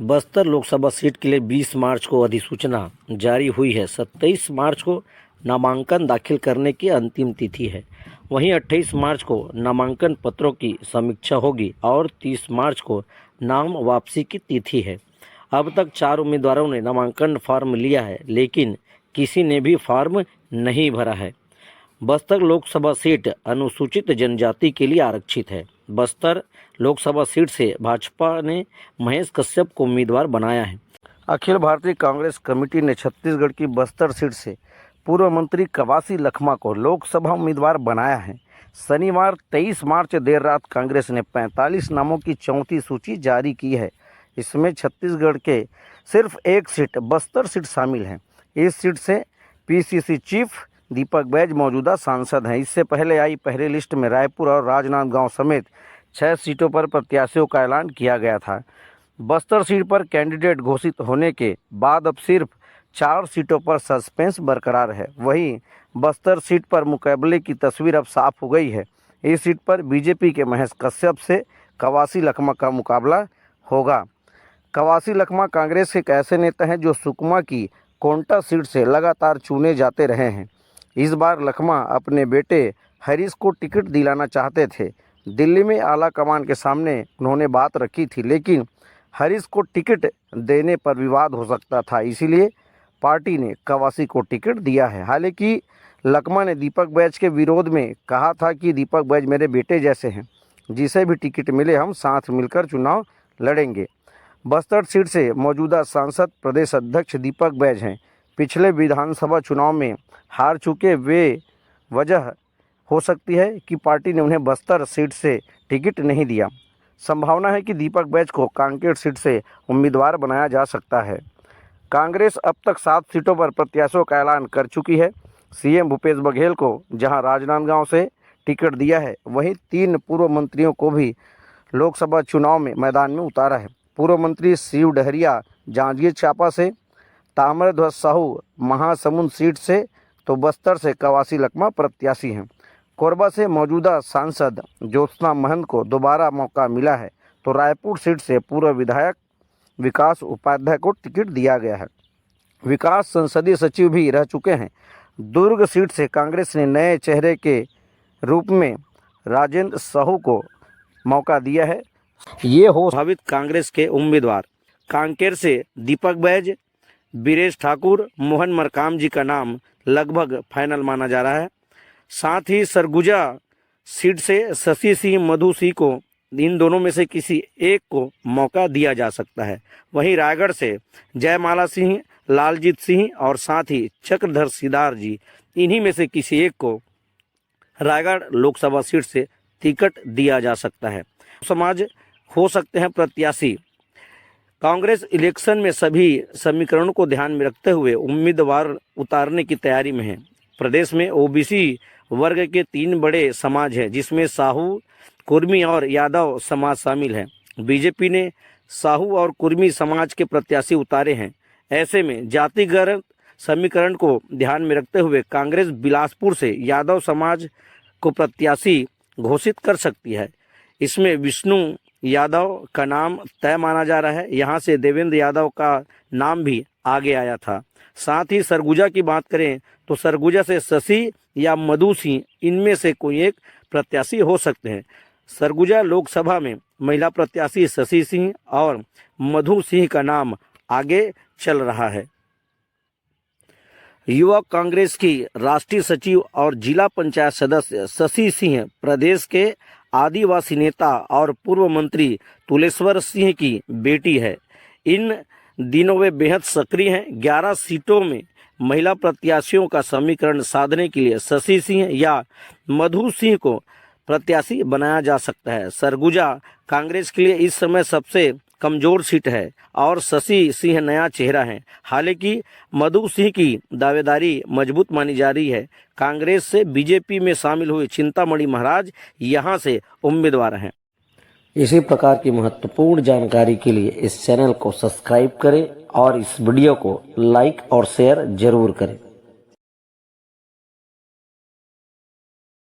Bastar Lok Sabha seat के लिए 20 मार्च को अधिसूचना जारी हुई है। 27 मार्च को नामांकन दाखिल करने की अंतिम तिथि है। वहीं 28 मार्च को नामांकन पत्रों की समीक्षा होगी और 30 मार्च को नाम वापसी की तिथि है। अब तक 4 उम्मीदवारों ने नामांकन फॉर्म लिया है, लेकिन किसी ने भी फॉर्म नहीं भरा है। बस्तर लोकसभा सीट अनुसूचित जनजाति के लिए आरक्षित है। बस्तर लोकसभा सीट से भाजपा ने महेश कश्यप को उम्मीदवार बनाया है। अखिल भारतीय कांग्रेस कमेटी ने छत्तीसगढ़ की बस्तर सीट से पूर्व मंत्री कवासी लखमा को लोकसभा उम्मीदवार बनाया है। शनिवार 23 मार्च देर रात कांग्रेस ने 45 नामों की चौथी सूची जारी की है। इसमें छत्तीसगढ़ के सिर्फ एक सीट बस्तर सीट शामिल है। इस सीट से पीसीसी चीफ दीपक बैज मौजूदा सांसद हैं। इससे पहले आई पहली लिस्ट में रायपुर और राजनांदगांव समेत 6 सीटों पर प्रत्याशियों का ऐलान किया गया था। बस्तर सीट पर कैंडिडेट घोषित होने के बाद अब सिर्फ 4 सीटों पर सस्पेंस बरकरार है। वहीं बस्तर सीट पर मुकाबले की तस्वीर अब साफ हो गई है। इस सीट पर बीजेपी के महेश कश्यप से कवासी लखमा का मुकाबला होगा। कवासी लखमा कांग्रेस के एक ऐसे नेता हैं जो सुकमा की कोंटा सीट से लगातार चुने जाते रहे हैं। इस बार लखमा अपने बेटे हरीश को टिकट दिलाना चाहते थे। दिल्ली में आला कमान के सामने उन्होंने बात रखी थी, लेकिन हरीश को टिकट देने पर विवाद हो सकता था, इसीलिए पार्टी ने कवासी को टिकट दिया है। हालांकि लखमा ने दीपक बैज के विरोध में कहा था कि दीपक बैज मेरे बेटे जैसे हैं, जिसे भी टिकट मिले हम साथ मिलकर चुनाव लड़ेंगे। बस्तर सीट से मौजूदा सांसद प्रदेश अध्यक्ष दीपक बैज हैं। पिछले विधानसभा चुनाव में हार चुके वे वजह हो सकती है कि पार्टी ने उन्हें बस्तर सीट से टिकट नहीं दिया। संभावना है कि दीपक बैज को कांकेर सीट से उम्मीदवार बनाया जा सकता है। कांग्रेस अब तक 7 सीटों पर प्रत्याशियों का ऐलान कर चुकी है। सीएम भूपेश बघेल को जहां राजनांदगांव से टिकट दिया है, वहीं 3 पूर्व मंत्रियों को भी लोकसभा चुनाव में मैदान में उतारा है। पूर्व मंत्री शिव डहरिया जांजगीर चांपा से, ताम्रध्वज साहू महासमुंद सीट से, तो बस्तर से कवासी लखमा प्रत्याशी हैं। कोरबा से मौजूदा सांसद ज्योत्सना महंत को दोबारा मौका मिला है, तो रायपुर सीट से पूर्व विधायक विकास उपाध्याय को टिकट दिया गया है। विकास संसदीय सचिव भी रह चुके हैं। दुर्ग सीट से कांग्रेस ने नए चेहरे के रूप में राजेंद्र साहू को मौका दिया है। ये हो संभावित कांग्रेस के उम्मीदवार। कांकेर से दीपक बैज, बीरेश ठाकुर, मोहन मरकाम जी का नाम लगभग फाइनल माना जा रहा है। साथ ही सरगुजा सीट से शशि सिंह, मधु सिंह को, इन दोनों में से किसी एक को मौका दिया जा सकता है। वहीं रायगढ़ से जयमाला सिंह, लालजीत सिंह और साथ ही चक्रधर सिदार जी, इन्हीं में से किसी एक को रायगढ़ लोकसभा सीट से टिकट दिया जा सकता है। समाज हो सकते हैं प्रत्याशी। कांग्रेस इलेक्शन में सभी समीकरणों को ध्यान में रखते हुए उम्मीदवार उतारने की तैयारी में है। प्रदेश में ओबीसी वर्ग के 3 बड़े समाज हैं, जिसमें साहू, कुर्मी और यादव समाज शामिल हैं। बीजेपी ने साहू और कुर्मी समाज के प्रत्याशी उतारे हैं। ऐसे में जातिगत समीकरण को ध्यान में रखते हुए कांग्रेस बिलासपुर से यादव समाज को प्रत्याशी घोषित कर सकती है। इसमें विष्णु यादव का नाम तय माना जा रहा है। यहाँ से देवेंद्र यादव का नाम भी आगे आया था। साथ ही सरगुजा की बात करें तो सरगुजा से शशि या मधु सिंह, इनमें से कोई एक प्रत्याशी हो सकते हैं। सरगुजा लोकसभा में महिला प्रत्याशी शशि सिंह और मधु सिंह का नाम आगे चल रहा है। युवा कांग्रेस की राष्ट्रीय सचिव और जिला पंचायत सदस्य शशि सिंह प्रदेश के आदिवासी नेता और पूर्व मंत्री तुलेश्वर सिंह की बेटी है। इन दिनों वे बेहद सक्रिय हैं। 11 सीटों में महिला प्रत्याशियों का समीकरण साधने के लिए शशि सिंह या मधु सिंह को प्रत्याशी बनाया जा सकता है। सरगुजा कांग्रेस के लिए इस समय सबसे कमजोर सीट है और शशि सिंह नया चेहरा है। हालांकि मधु सिंह की दावेदारी मजबूत मानी जा रही है। कांग्रेस से बीजेपी में शामिल हुए चिंतामणि महाराज यहां से उम्मीदवार हैं। इसी प्रकार की महत्वपूर्ण जानकारी के लिए इस चैनल को सब्सक्राइब करें और इस वीडियो को लाइक और शेयर जरूर करें।